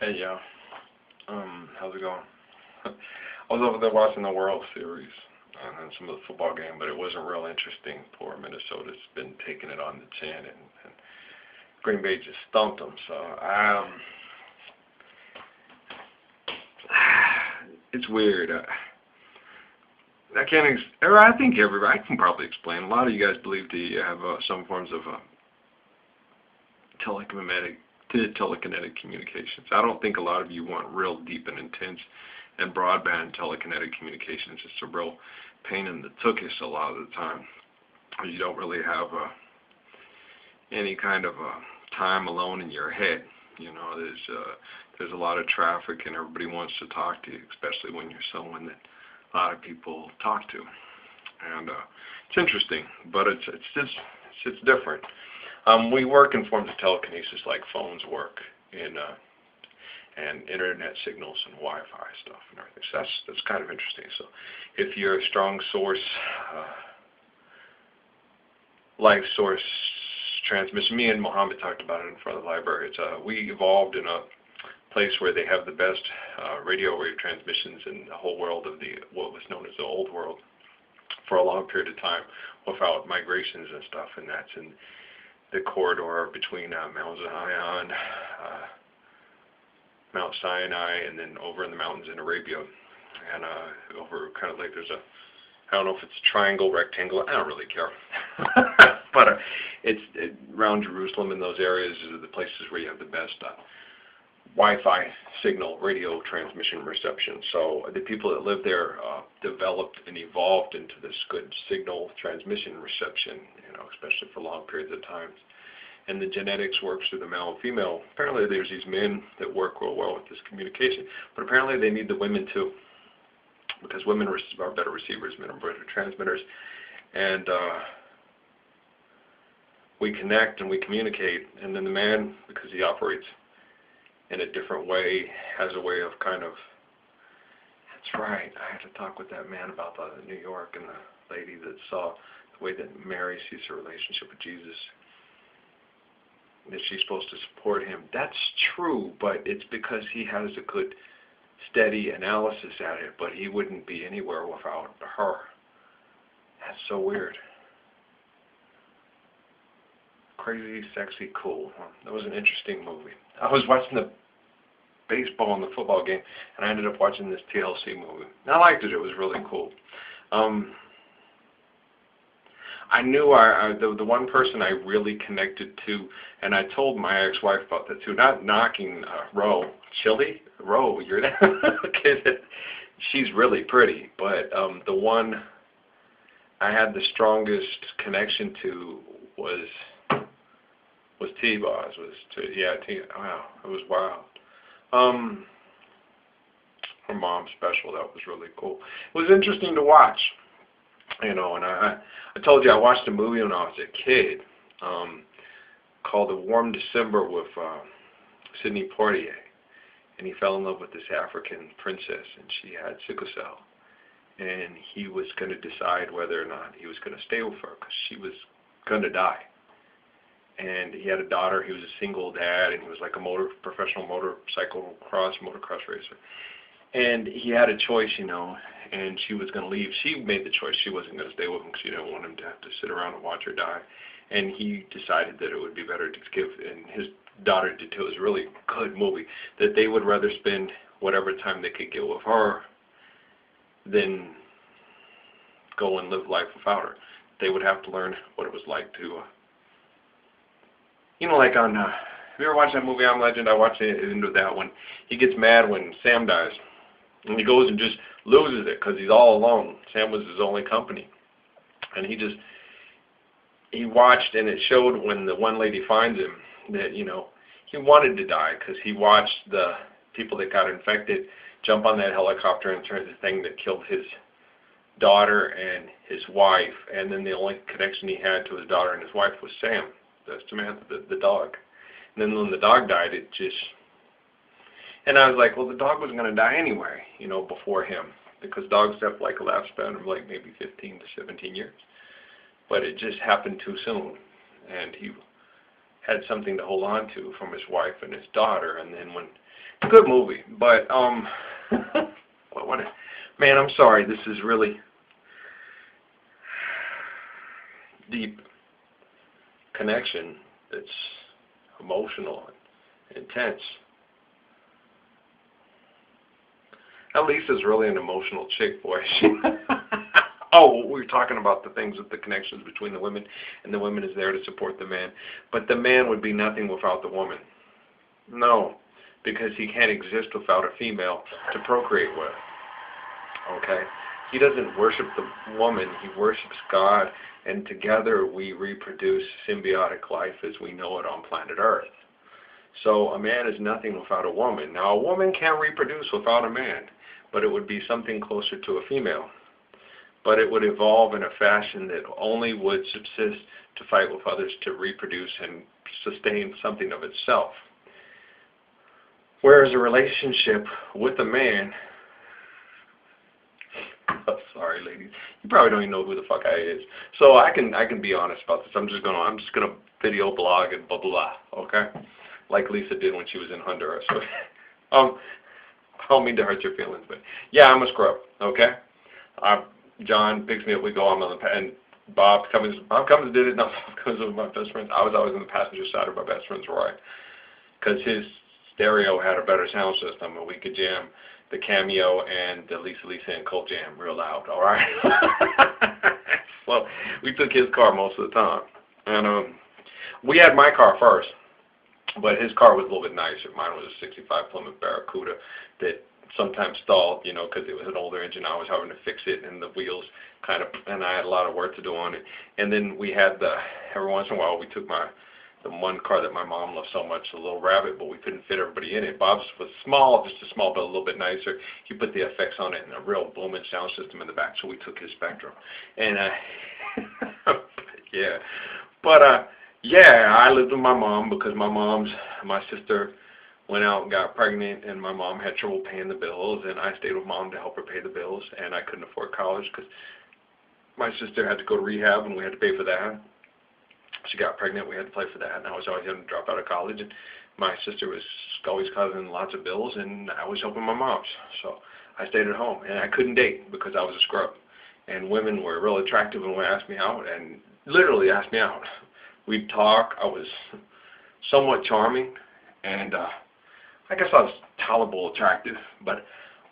Hey, yeah. How's it going? I was over there watching the World Series and then some of the football game, but it wasn't real interesting. Poor Minnesota's been taking it on the chin, and Green Bay just stumped them. So, it's weird. I can't. Or I think everybody. I can probably explain. A lot of you guys believe that you have some forms of telekinetic telekinetic communications. I don't think a lot of you want real deep and intense and broadband telekinetic communications. It's a real pain in the tuchus a lot of the time. You don't really have any kind of time alone in your head. You know, there's a lot of traffic and everybody wants to talk to you, especially when you're someone that a lot of people talk to. And it's interesting, but it's different. We work in forms of telekinesis like phones work in and internet signals and Wi-Fi stuff and everything. So that's kind of interesting. So if you're a strong source, life source transmission, me and Mohammed talked about it in front of the library. We evolved in a place where they have the best radio wave transmissions in the whole world of what was known as the old world for a long period of time without migrations and stuff, and that's in the corridor between Mount Zion, Mount Sinai, and then over in the mountains in Arabia, and over kind of like there's I don't know if it's a triangle, rectangle, I don't really care, but it's around Jerusalem and those areas are the places where you have the best Wi-Fi signal, radio transmission reception. So the people that live there developed and evolved into this good signal transmission reception, especially for long periods of time. And the genetics works through the male and female. Apparently there's these men that work real well with this communication, but apparently they need the women too, because women are better receivers, men are better transmitters. And we connect and we communicate, and then the man, because he operates in a different way, has a way of kind of, that's right, I had to talk with that man about New York and the lady that saw the way that Mary sees her relationship with Jesus, that she's supposed to support him. That's true, but it's because he has a good, steady analysis at it, but he wouldn't be anywhere without her. That's so weird. Crazy, sexy, cool. That was an interesting movie. I was watching the baseball and the football game, and I ended up watching this TLC movie. And I liked it. It was really cool. I knew the one person I really connected to, and I told my ex-wife about that too, not knocking Ro. Chili? Ro, you're that kid. She's really pretty, but the one I had the strongest connection to was T-Boz. Wow, it was wild. Her mom's special, that was really cool. It was interesting to watch. And I told you I watched a movie when I was a kid called A Warm December with Sidney Poitier, and he fell in love with this African princess, and she had sickle cell, and he was going to decide whether or not he was going to stay with her because she was going to die. And he had a daughter. He was a single dad, and he was like a professional motocross racer. And he had a choice, and she was going to leave. She made the choice. She wasn't going to stay with him because she didn't want him to have to sit around and watch her die. And he decided that it would be better to give, and his daughter did too. It was a really good movie, that they would rather spend whatever time they could get with her than go and live life without her. They would have to learn what it was like to, like on, have you ever watched that movie, I'm Legend? I watched it into that one. He gets mad when Sam dies. And he goes and just loses it because he's all alone. Sam was his only company. And he watched, and it showed when the one lady finds him that, he wanted to die because he watched the people that got infected jump on that helicopter and turn the thing that killed his daughter and his wife. And then the only connection he had to his daughter and his wife was Sam, the Samantha, the dog. And then when the dog died, it just... And I was like, well, the dog was going to die anyway, before him, because dogs have like a lifespan of like maybe 15 to 17 years. But it just happened too soon, and he had something to hold on to from his wife and his daughter. And then when Good movie, but what? Man, I'm sorry. This is really deep connection. It's emotional, intense. At least is really an emotional chick, boy. Oh, we were talking about the things with the connections between the women, and the woman is there to support the man. But the man would be nothing without the woman. No, because he can't exist without a female to procreate with. Okay? He doesn't worship the woman, he worships God, and together we reproduce symbiotic life as we know it on planet Earth. So a man is nothing without a woman. Now, a woman can reproduce without a man, but it would be something closer to a female. But it would evolve in a fashion that only would subsist to fight with others to reproduce and sustain something of itself. Whereas a relationship with a man, oh, sorry ladies, you probably don't even know who the fuck I is. So I can be honest about this. I'm just gonna video blog and blah blah blah, okay? Like Lisa did when she was in Honduras. So I don't mean to hurt your feelings, but yeah, I'm a scrub, okay? John picks me up, we go on the and Bob Cummins did it. No, Bob Cummins was my best friend. I was always on the passenger side of my best friend's ride because his stereo had a better sound system and we could jam the Cameo and the Lisa and Colt Jam real loud, all right? Well, we took his car most of the time. And we had my car first, but his car was a little bit nicer. Mine was a 65 Plymouth Barracuda that sometimes stalled, you know, because it was an older engine. I was having to fix it, and the wheels kind of, and I had a lot of work to do on it. And then we had every once in a while, we took the one car that my mom loved so much, the little Rabbit, but we couldn't fit everybody in it. Bob's was small, just a small, but a little bit nicer. He put the effects on it and a real booming sound system in the back, so we took his Spectrum. And, yeah. But, yeah, I lived with my mom because my sister went out and got pregnant, and my mom had trouble paying the bills, and I stayed with mom to help her pay the bills, and I couldn't afford college because my sister had to go to rehab, and we had to pay for that. She got pregnant, we had to pay for that, and I was always having to drop out of college, and my sister was always causing lots of bills, and I was helping my mom, so I stayed at home, and I couldn't date because I was a scrub, and women were real attractive and would ask me out, and literally asked me out. We'd talk, I was somewhat charming, and I guess I was tolerable, attractive, but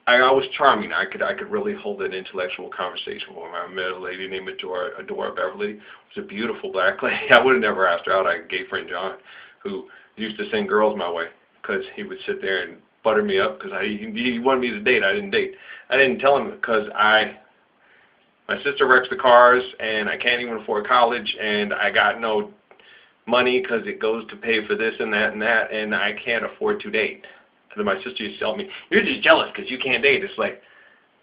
I was charming. I could really hold an intellectual conversation with her. I met a lady named Adora Beverly. It was a beautiful black lady. I would have never asked her out. I had a gay friend, John, who used to send girls my way because he would sit there and butter me up because he wanted me to date. I didn't date. I didn't tell him because my sister wrecks the cars, and I can't even afford college, and I got no money because it goes to pay for this and that, and I can't afford to date. And then my sister used to tell me, you're just jealous because you can't date. It's like,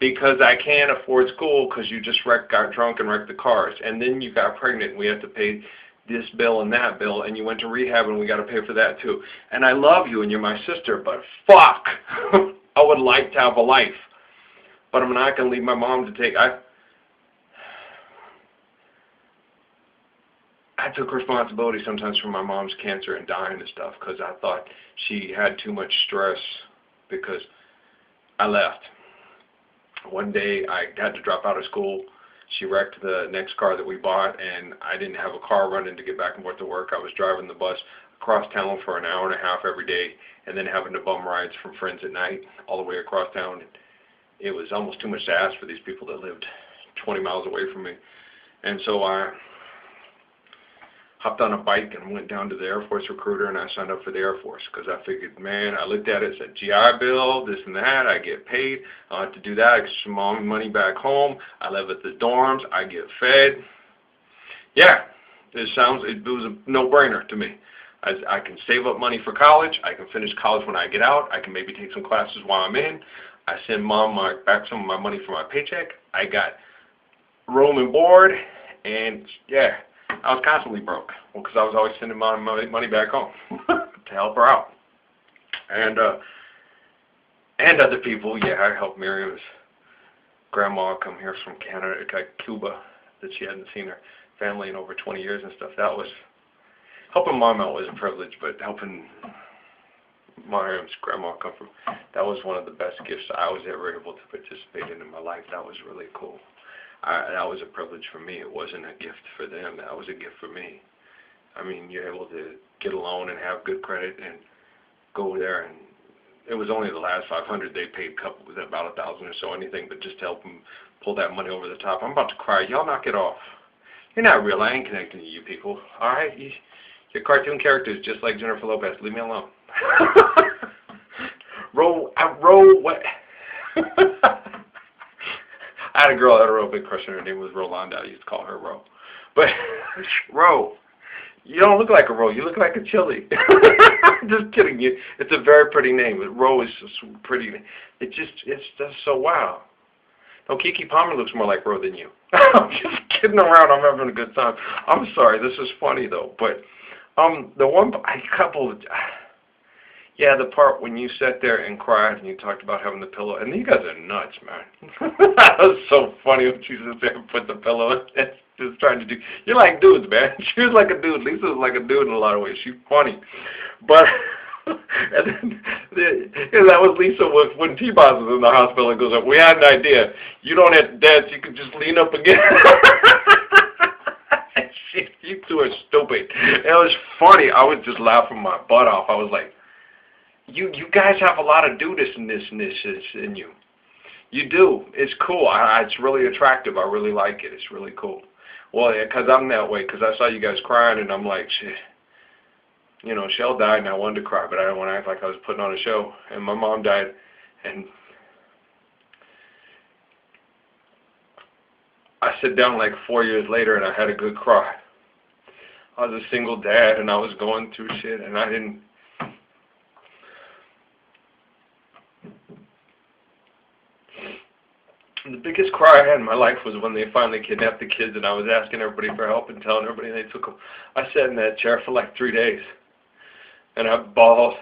because I can't afford school because you just got drunk and wrecked the cars. And then you got pregnant and we have to pay this bill and that bill, and you went to rehab and we got to pay for that too. And I love you and you're my sister, but fuck, I would like to have a life. But I'm not going to leave my mom to take, I took responsibility sometimes for my mom's cancer and dying and stuff because I thought she had too much stress because I left. One day I had to drop out of school. She wrecked the next car that we bought, and I didn't have a car running to get back and forth to work. I was driving the bus across town for an hour and a half every day and then having to bum rides from friends at night all the way across town. It was almost too much to ask for these people that lived 20 miles away from me. And so I hopped on a bike and went down to the Air Force recruiter, and I signed up for the Air Force because I figured, man, I looked at it, said GI Bill, this and that, I get paid, I have to do that, I get some mom money back home, I live at the dorms, I get fed. Yeah, it was a no-brainer to me. I can save up money for college, I can finish college when I get out, I can maybe take some classes while I'm in, I send mom back some of my money for my paycheck, I got room and board, and yeah, I was constantly broke because I was always sending my money back home to help her out. And other people, yeah, I helped Miriam's grandma come here from Canada, Cuba, that she hadn't seen her family in over 20 years and stuff. That was, helping mom out was a privilege, but helping Mariam's grandma come from. That was one of the best gifts I was ever able to participate in my life. That was really cool. That was a privilege for me. It wasn't a gift for them. That was a gift for me. I mean, you're able to get a loan and have good credit and go there, and it was only the last 500 they paid, couple with about 1,000 or so, anything, but just to help them pull that money over the top. I'm about to cry. Y'all knock it off. You're not real. I ain't connecting to you people. All right, your cartoon characters just like Jennifer Lopez. Leave me alone. What? I had a girl that had a real big crush on her. Her name was Rolanda. I used to call her Ro. But Ro, you don't look like a Ro. You look like a chili. Just kidding. It's a very pretty name. Ro is just pretty. It's just so wow. No, Keke Palmer looks more like Ro than you. I'm just kidding around. I'm having a good time. I'm sorry. This is funny though. But the one yeah, the part when you sat there and cried and you talked about having the pillow, and you guys are nuts, man. That was so funny when she sat there and put the pillow in and just trying to do. You're like dudes, man. She was like a dude. Lisa was like a dude in a lot of ways. She's funny, but and then that was Lisa when T-Boz was in the hospital and goes up. We had an idea. You don't have to dance. You can just lean up again. You two are stupid. It was funny. I was just laughing my butt off. I was like, you guys have a lot of dudishness in you. You do. It's cool. It's really attractive. I really like it. It's really cool. Well, yeah, because I'm that way. Because I saw you guys crying, and I'm like, shit. You know, Shell died, and I wanted to cry, but I didn't want to act like I was putting on a show. And my mom died, and I sat down like 4 years later, and I had a good cry. I was a single dad, and I was going through shit, and I didn't. The biggest cry I had in my life was when they finally kidnapped the kids, and I was asking everybody for help and telling everybody, and they took them. I sat in that chair for like 3 days, and I bawled,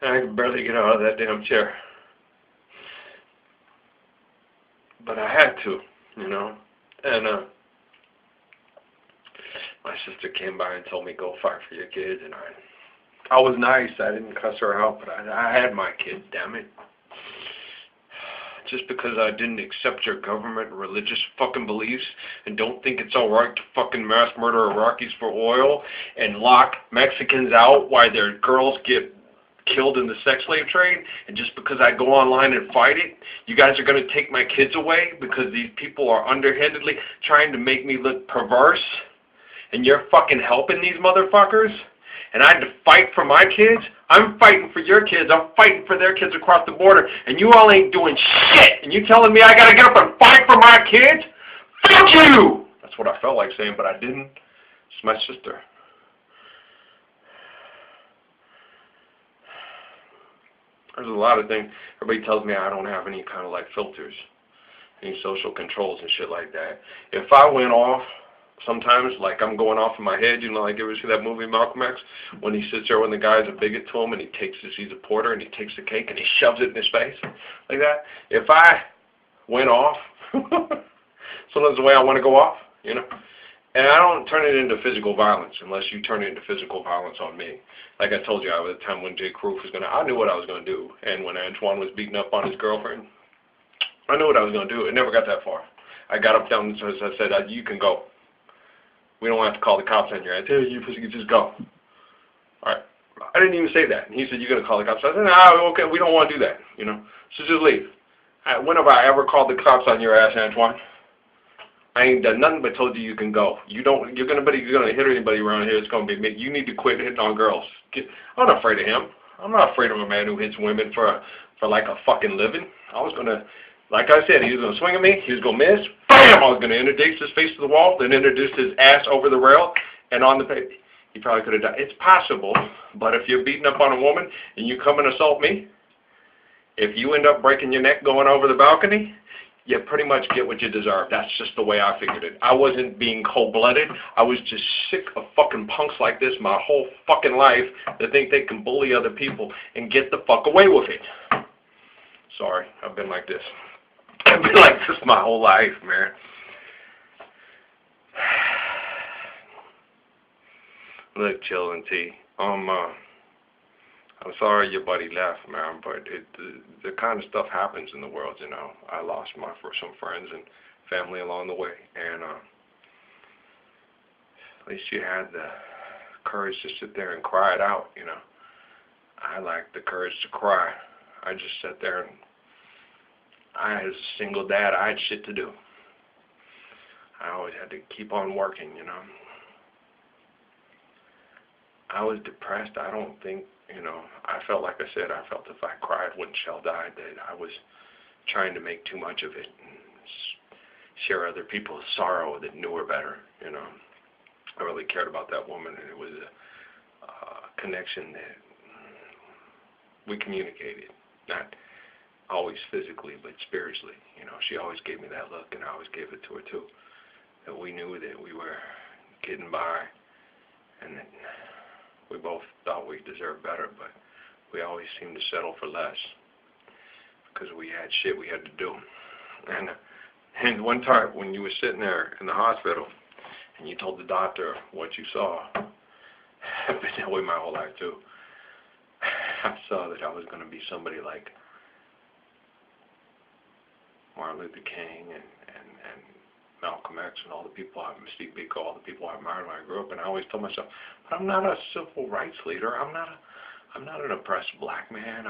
and I could barely get out of that damn chair. But I had to, you know, and my sister came by and told me, go fight for your kids, and I was nice. I didn't cuss her out, but I had my kids, damn it. Just because I didn't accept your government religious fucking beliefs and don't think it's alright to fucking mass murder Iraqis for oil and lock Mexicans out while their girls get killed in the sex slave trade, and just because I go online and fight it, you guys are going to take my kids away because these people are underhandedly trying to make me look perverse, and you're fucking helping these motherfuckers? And I had to fight for my kids? I'm fighting for your kids. I'm fighting for their kids across the border. And you all ain't doing shit. And you telling me I got to get up and fight for my kids? Fuck you! That's what I felt like saying, but I didn't. It's my sister. There's a lot of things. Everybody tells me I don't have any kind of like filters, any social controls and shit like that. If I went off, sometimes, like I'm going off in my head, you know, like you ever see that movie Malcolm X, when he sits there when the guy's a bigot to him and he takes this, he's a porter, and he takes the cake and he shoves it in his face, like that. If I went off, sometimes the way I want to go off, you know, and I don't turn it into physical violence unless you turn it into physical violence on me. Like I told you, I was at the time when Jay Cruz was I knew what I was going to do, and when Antoine was beating up on his girlfriend, I knew what I was going to do. It never got that far. I got up down and I said, you can go. We don't have to call the cops on you. I tell you, you just go. All right. I didn't even say that. And he said, you're going to call the cops. I said, no, okay, we don't want to do that, you know. So just leave. When have I ever called the cops on your ass, Antoine? I ain't done nothing but told you you can go. You're gonna hit anybody around here. It's gonna be me. You need to quit hitting on girls. I'm not afraid of him. I'm not afraid of a man who hits women for like a fucking living. I was gonna, like I said, he was gonna swing at me. He was gonna miss. Bam! I was gonna introduce his face to the wall, then introduce his ass over the rail and on the paper. He probably could have died. It's possible, but if you're beating up on a woman and you come and assault me, if you end up breaking your neck going over the balcony, you pretty much get what you deserve. That's just the way I figured it. I wasn't being cold-blooded. I was just sick of fucking punks like this my whole fucking life that think they can bully other people and get the fuck away with it. Sorry, I've been like this. I've been like this my whole life, man. Look, Chill and T. I I'm sorry your buddy left, man, but the kind of stuff happens in the world, you know. I lost some friends and family along the way, and at least you had the courage to sit there and cry it out, you know. I lacked the courage to cry. I just sat there and as a single dad, I had shit to do. I always had to keep on working, you know. I was depressed. I don't think, you know, I felt like I said, I felt if I cried when Shell died that I was trying to make too much of it and share other people's sorrow that knew her better, you know. I really cared about that woman, and it was a connection that we communicated, not always physically, but spiritually. You know, she always gave me that look, and I always gave it to her too. That we knew that we were getting by, and that we both thought we deserved better, but we always seemed to settle for less because we had shit we had to do. And one time when you were sitting there in the hospital and you told the doctor what you saw, I've been that way my whole life too. I saw that I was going to be somebody like Martin Luther King and Malcolm X and all the people, Steve Biko, all the people I admired when I grew up, and I always told myself, but I'm not a civil rights leader. I'm not an oppressed black man.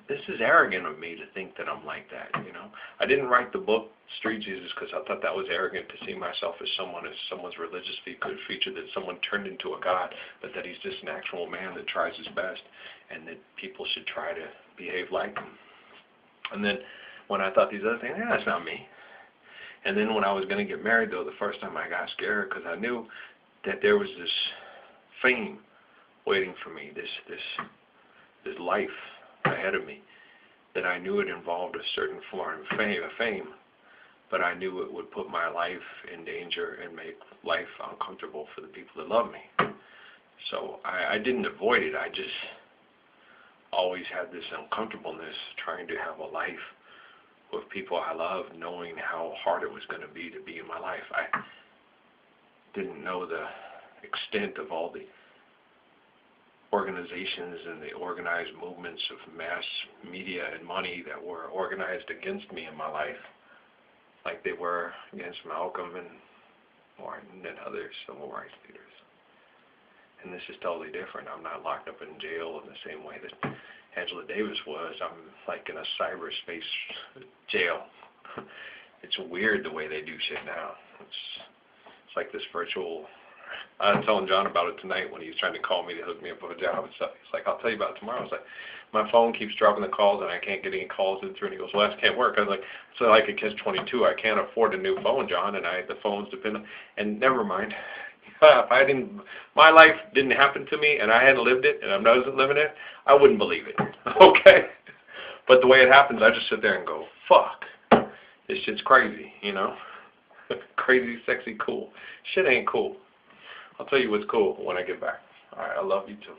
This is arrogant of me to think that I'm like that, you know. I didn't write the book Street Jesus because I thought that was arrogant to see myself as someone's religious feature, that someone turned into a god, but that he's just an actual man that tries his best, and that people should try to behave like him. And then when I thought these other things, that's not me. And then when I was going to get married, though, the first time I got scared because I knew that there was this fame waiting for me, this life ahead of me, that I knew it involved a certain form of fame, but I knew it would put my life in danger and make life uncomfortable for the people that love me. So I didn't avoid it. I just always had this uncomfortableness trying to have a life with people I love, knowing how hard it was going to be in my life. I didn't know the extent of all the organizations and the organized movements of mass media and money that were organized against me in my life, like they were against Malcolm and Martin and other civil rights leaders. And this is totally different. I'm not locked up in jail in the same way that Angela Davis was. I'm like in a cyberspace jail. It's weird the way they do shit now. It's like this virtual. I was telling John about it tonight when he was trying to call me to hook me up with a job and stuff. He's like, I'll tell you about it tomorrow. I was like, my phone keeps dropping the calls and I can't get any calls in through. And he goes, well, that can't work. I was like, so like a catch-22. I can't afford a new phone, John, and the phones depend on. And never mind. If my life didn't happen to me and I hadn't lived it and I wasn't living it, I wouldn't believe it. Okay? But the way it happens, I just sit there and go, fuck. This shit's crazy, you know? Crazy, sexy, cool. Shit ain't cool. I'll tell you what's cool when I get back. All right, I love you too.